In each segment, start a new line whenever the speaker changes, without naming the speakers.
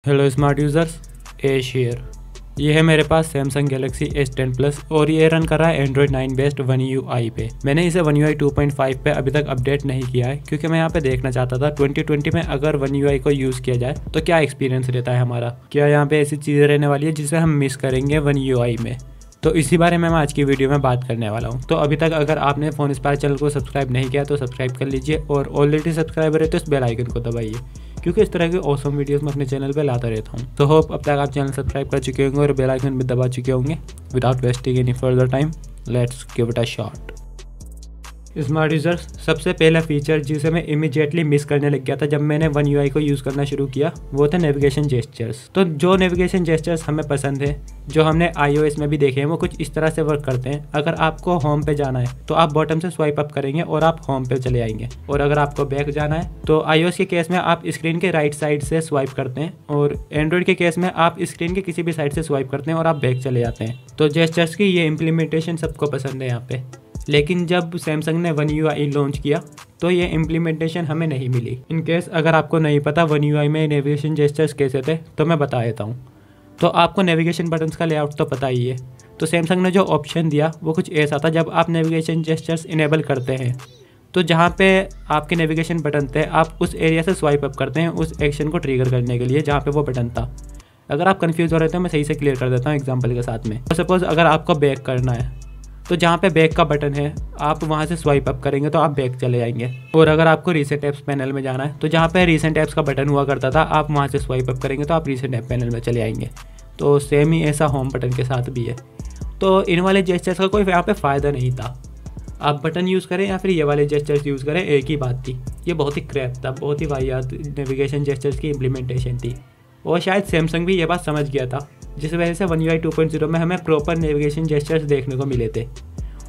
Hello smart users, Ash here. ये है मेरे पास सैमसंग गैलेक्सी S10 प्लस और ये रन कर रहा है एंड्रॉयड 9 बेस्ड One UI पे। मैंने इसे One UI 2.5 पे अभी तक अपडेट नहीं किया है क्योंकि मैं यहाँ पे देखना चाहता था 2020 में अगर One UI को यूज़ किया जाए तो क्या एक्सपीरियंस रहता है हमारा, क्या यहाँ पे ऐसी चीज़ें रहने वाली है जिसे हम मिस करेंगे One UI में। तो इसी बारे में मैं आज की वीडियो में बात करने वाला हूँ। तो अभी तक अगर आपने फ़ोन इंस्पायर चैनल को सब्सक्राइब नहीं किया तो सब्सक्राइब कर लीजिए और ऑलरेडी सब्सक्राइबर है तो इस बेल आइकन को दबाइए क्योंकि इस तरह के ऑसम वीडियोस मैं अपने चैनल पे लाता रहता हूँ। तो होप अब तक आप चैनल सब्सक्राइब कर चुके होंगे और बेल आइकन भी दबा चुके होंगे। Without wasting any further time, let's give it a shot. Smart users, सबसे पहला फीचर जिसे मैं इमीडिएटली मिस करने लग गया था जब मैंने One UI को यूज़ करना शुरू किया वो थे नेविगेशन जेस्चर्स। तो जो नेविगेशन जेस्चर्स हमें पसंद है, जो हमने iOS में भी देखे हैं, वो कुछ इस तरह से वर्क करते हैं। अगर आपको होम पे जाना है तो आप बॉटम से स्वाइप अप करेंगे और आप होम पे चले आएंगे, और अगर आपको बैक जाना है तो iOS के केस में आप स्क्रीन के राइट साइड से स्वाइप करते हैं और एंड्रॉयड के केस में आप स्क्रीन के किसी भी साइड से स्वाइप करते हैं और आप बैक चले जाते हैं। तो जेस्चर्स की ये इम्प्लीमेंटेशन सबको पसंद है यहाँ पे। लेकिन जब सैमसंग ने One UI लॉन्च किया तो ये इम्प्लीमेंटेशन हमें नहीं मिली। इन केस अगर आपको नहीं पता One UI में नेविगेशन जेस्चर्स कैसे थे तो मैं बता देता हूँ। तो आपको नेविगेशन बटन्स का लेआउट तो पता ही है। तो सैमसंग ने जो ऑप्शन दिया वो कुछ ऐसा था, जब आप नेविगेशन जेस्चर्स इनेबल करते हैं तो जहाँ पे आपके नेविगेशन बटन थे आप उस एरिया से स्वाइप अप करते हैं उस एक्शन को ट्रिगर करने के लिए जहाँ पे वो बटन था। अगर आप कंफ्यूज हो रहे थे मैं सही से क्लियर कर देता हूँ एग्जाम्पल के साथ में। तो सपोज़ अगर आपको बैक करना है तो जहाँ पे बैक का बटन है आप वहाँ से स्वाइप अप करेंगे तो आप बैक चले जाएंगे। और अगर आपको रीसेंट ऐप्स पैनल में जाना है तो जहाँ पे रीसेंट ऐप्स का बटन हुआ करता था आप वहाँ से स्वाइप अप करेंगे तो आप रीसेंट ऐप पैनल में चले आएंगे। तो सेम ही ऐसा होम बटन के साथ भी है। तो इन वाले जेस्चर्स का कोई यहाँ पे फ़ायदा नहीं था। आप बटन यूज़ करें या फिर ये वाले जेस्चर्स यूज़ करें, एक ही बात थी। ये बहुत ही क्रैप था, बहुत ही वाहियात नेविगेशन जेस्चर्स की इम्प्लीमेंटेशन थी और शायद सैमसंग भी ये बात समझ गया था, जिस वजह से One UI 2.0 में हमें प्रॉपर नेविगेशन जेस्चर्स देखने को मिले थे।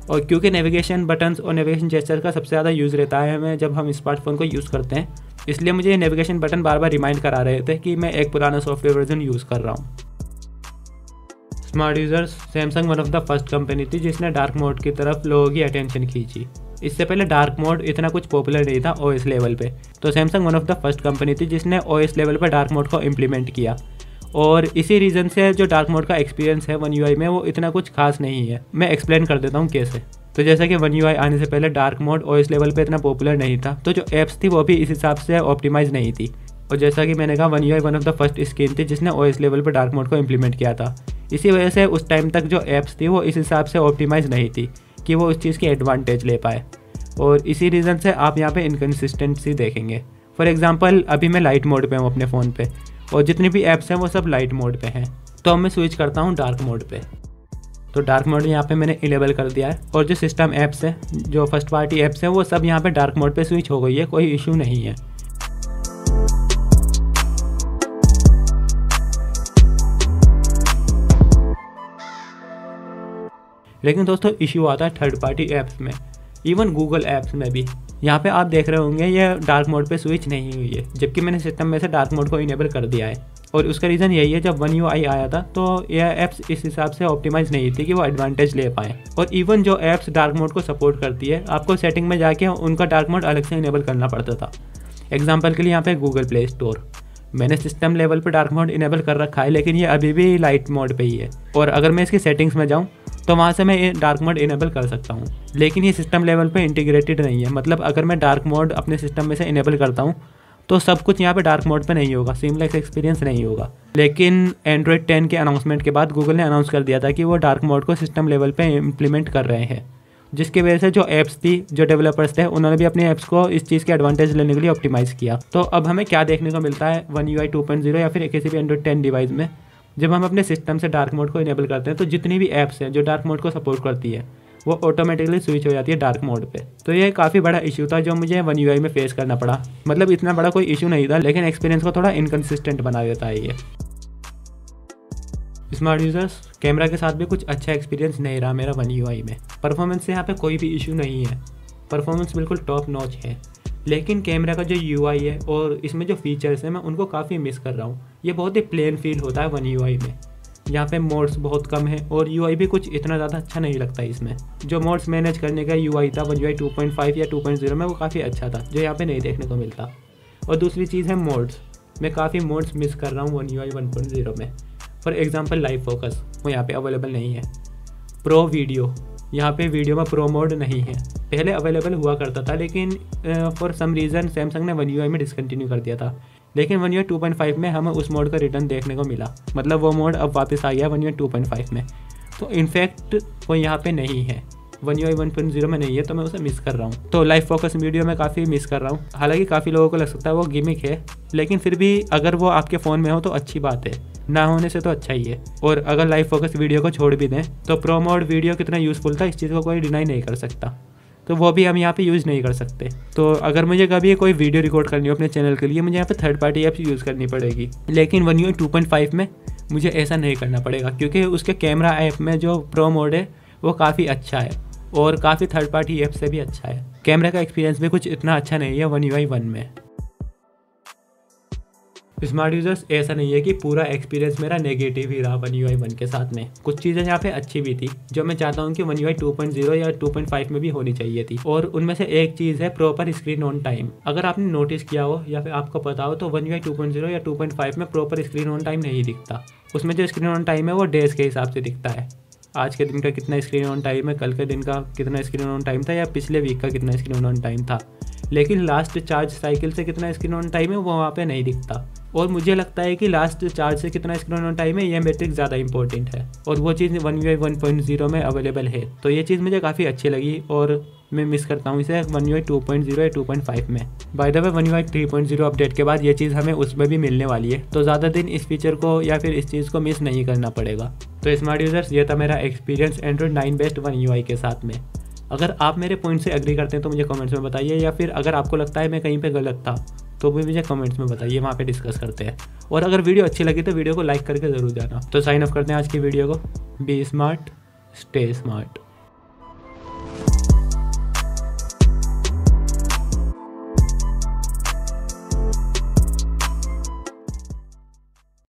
और क्योंकि नेविगेशन बटन्स और नेविगेशन जेस्चर का सबसे ज़्यादा यूज़ रहता है हमें जब हम स्मार्टफोन को यूज़ करते हैं, इसलिए मुझे ये नेविगेशन बटन बार बार रिमाइंड करा रहे थे कि मैं एक पुराना सॉफ्टवेयर वर्जन यूज़ कर रहा हूँ। Smart users, Samsung one of the first company थी जिसने डार्क मोड की तरफ लोगों की अटेंशन खींची। इससे पहले डार्क मोड इतना कुछ पॉपुलर नहीं था OS लेवल पे। तो Samsung one of the first company थी जिसने OS लेवल पर डार्क मोड को इम्प्लीमेंट किया और इसी रीज़न से जो डार्क मोड का एक्सपीरियंस है One UI में वो इतना कुछ खास नहीं है। मैं एक्सप्लेन कर देता हूँ कैसे। तो जैसा कि One UI आने से पहले डार्क मोड OS लेवल पे इतना पॉपुलर नहीं था, तो जो ऐप्स थी वो भी इस हिसाब से ऑप्टिमाइज़ नहीं थी। और जैसा कि मैंने कहा One UI one of the first scheme थी जिसने OS लेवल पे डार्क मोड को इम्प्लीमेंट किया था। इसी वजह से उस टाइम तक जो ऐप्स थी वो इस हिसाब से ऑप्टिमाइज़ नहीं थी कि वो उस चीज़ की एडवांटेज ले पाए, और इसी रीज़न से आप यहाँ पे इनकन्सिस्टेंसी देखेंगे। फॉर एग्जांपल अभी मैं लाइट मोड पे हूँ अपने फ़ोन पे और जितनी भी ऐप्स हैं वो सब लाइट मोड पे हैं। तो अब मैं स्विच करता हूँ डार्क मोड पे। तो डार्क मोड यहाँ पे मैंने इनेबल कर दिया है और जो सिस्टम ऐप्स हैं, जो फर्स्ट पार्टी ऐप्स हैं, वो सब यहाँ पे डार्क मोड पे स्विच हो गई है, कोई इशू नहीं है। लेकिन दोस्तों इशू आता है थर्ड पार्टी ऐप्स में, इवन गूगल ऐप्स में भी। यहाँ पे आप देख रहे होंगे ये डार्क मोड पे स्विच नहीं हुई है, जबकि मैंने सिस्टम में से डार्क मोड को इनेबल कर दिया है। और उसका रीज़न यही है, जब One UI आया था तो ये ऐप्स इस हिसाब से ऑप्टिमाइज़ नहीं थी कि वो एडवांटेज ले पाएँ। और इवन जो ऐप्स डार्क मोड को सपोर्ट करती है, आपको सेटिंग में जाके उनका डार्क मोड अलग से इनेबल करना पड़ता था। एग्जाम्पल के लिए यहाँ पे गूगल प्ले स्टोर, मैंने सिस्टम लेवल पर डार्क मोड इनेबल कर रखा है लेकिन ये अभी भी लाइट मोड पे ही है। और अगर मैं इसकी सेटिंग्स में जाऊँ तो वहाँ से मैं ये डार्क मोड इनेबल कर सकता हूँ, लेकिन ये सिस्टम लेवल पे इंटीग्रेटेड नहीं है। मतलब अगर मैं डार्क मोड अपने सिस्टम में से इनेबल करता हूँ तो सब कुछ यहाँ पे डार्क मोड पे नहीं होगा, सीमलेस एक्सपीरियंस नहीं होगा। लेकिन एंड्रॉयड 10 के अनाउंसमेंट के बाद गूगल ने अनाउंस कर दिया था कि वो डार्क मोड को सिस्टम लेवल पे इम्प्लीमेंट कर रहे हैं, जिसकी वजह से जो ऐप्स थी, जो डेवलपर्स थे, उन्होंने भी अपने ऐप्स को इस चीज़ के एडवांटेज लेने के लिए ऑप्टिमाइज़ किया। तो अब हमें क्या देखने को मिलता है One UI 2.0 या फिर किसी भी एंड्रॉयड 10 डिवाइस में, जब हम अपने सिस्टम से डार्क मोड को इनेबल करते हैं तो जितनी भी ऐप्स हैं जो डार्क मोड को सपोर्ट करती है वो ऑटोमेटिकली स्विच हो जाती है डार्क मोड पे। तो ये काफ़ी बड़ा इशू था जो मुझे One UI में फेस करना पड़ा। मतलब इतना बड़ा कोई इशू नहीं था, लेकिन एक्सपीरियंस को थोड़ा इनकन्सिस्टेंट बना देता है ये। स्मार्ट यूज़र्स, कैमरा के साथ भी कुछ अच्छा एक्सपीरियंस नहीं रहा मेरा One UI में। परफॉर्मेंस से यहाँ पे कोई भी इशू नहीं है, परफॉर्मेंस बिल्कुल टॉप नॉच है। लेकिन कैमरा का जो UI है और इसमें जो फीचर्स हैं मैं उनको काफ़ी मिस कर रहा हूँ। ये बहुत ही प्लेन फील होता है One UI में। यहाँ पे मोड्स बहुत कम है और UI भी कुछ इतना ज़्यादा अच्छा नहीं लगता इसमें। जो मोड्स मैनेज करने का UI था One UI 2.5 या 2.0 में, वो काफ़ी अच्छा था, जो यहाँ पे नहीं देखने को मिलता। और दूसरी चीज़ है मोड्स। मैं काफ़ी मोड्स मिस कर रहा हूँ वन UI 1.0 में। फॉर एग्जांपल लाइव फोकस वो यहाँ पे अवेलेबल नहीं है। प्रो वीडियो, यहाँ पे वीडियो में प्रो मोड नहीं है, पहले अवेलेबल हुआ करता था लेकिन फॉर सम रीज़न सैमसंग ने वन UI में डिसकंटिन्यू कर दिया था। लेकिन वन UI 2.5 में हमें उस मोड का रिटर्न देखने को मिला, मतलब वो मोड अब वापस आ गया वन UI 2.5 में। तो इनफैक्ट वो यहाँ पे नहीं है, वन UI 1.0 में नहीं है, तो मैं उसे मिस कर रहा हूँ। तो लाइव फोकस वीडियो में काफ़ी मिस कर रहा हूँ। हालांकि काफ़ी लोगों को लग सकता है वो गिमिक है, लेकिन फिर भी अगर वो आपके फ़ोन में हो तो अच्छी बात है, ना होने से तो अच्छा ही है। और अगर लाइव फोकस वीडियो को छोड़ भी दें तो प्रो मोड वीडियो कितना यूज़फुल था इस चीज़ को कोई डिनाई नहीं कर सकता, तो वो भी हम यहाँ पे यूज़ नहीं कर सकते। तो अगर मुझे कभी कोई वीडियो रिकॉर्ड करनी हो अपने चैनल के लिए, मुझे यहाँ पे थर्ड पार्टी ऐप्स यूज़ करनी पड़ेगी। लेकिन वन UI 2.5 में मुझे ऐसा नहीं करना पड़ेगा, क्योंकि उसके कैमरा ऐप में जो प्रो मोड है वो काफ़ी अच्छा है और काफ़ी थर्ड पार्टी ऐप से भी अच्छा है। कैमरा का एक्सपीरियंस भी कुछ इतना अच्छा नहीं है वन UI 1 में। स्मार्ट यूज़र्स, ऐसा नहीं है कि पूरा एक्सपीरियंस मेरा नेगेटिव ही रहा वन UI 1 के साथ में। कुछ चीज़ें यहाँ पे अच्छी भी थी जो मैं चाहता हूँ कि वन UI 2.0 या 2.5 में भी होनी चाहिए थी, और उनमें से एक चीज़ है प्रॉपर स्क्रीन ऑन टाइम। अगर आपने नोटिस किया हो या फिर आपको पता हो तो वन UI 2.0 या 2.5 में प्रॉपर स्क्रीन ऑन टाइम नहीं दिखता। उसमें जो स्क्रीन ऑन टाइम है वो डेज के हिसाब से दिखता है, आज के दिन का कितना स्क्रीन ऑन टाइम है, कल के दिन का कितना स्क्रीन ऑन टाइम था, या पिछले वीक का कितना स्क्रीन ऑन टाइम था। लेकिन लास्ट चार्ज साइकिल से कितना स्क्रीन ऑन टाइम है वो वहाँ पे नहीं दिखता। और मुझे लगता है कि लास्ट चार्ज से कितना स्क्रीन ऑन टाइम है ये मैट्रिक ज़्यादा इंपॉर्टेंट है, और वो चीज़ वन UI 1.0 में अवेलेबल है। तो ये चीज़ मुझे काफ़ी अच्छी लगी और मैं मिस करता हूँ इसे वन UI 2.0 या 2.5 में। By the way one UI 3.0 update के बाद ये चीज़ हमें उसमें भी मिलने वाली है, तो ज़्यादा दिन इस फीचर को या फिर इस चीज़ को मिस नहीं करना पड़ेगा। तो स्मार्ट यूज़र्स, ये था मेरा experience Android 9 best one UI के साथ में। अगर आप मेरे पॉइंट से एग्री करते हैं तो मुझे कमेंट्स में बताइए, या फिर अगर आपको लगता है मैं कहीं पे गलत था तो भी मुझे कमेंट्स में बताइए, वहाँ पे डिस्कस करते हैं। और अगर वीडियो अच्छी लगी तो वीडियो को लाइक करके ज़रूर जाना। तो साइन ऑफ करते हैं आज की वीडियो को। Be smart, stay smart.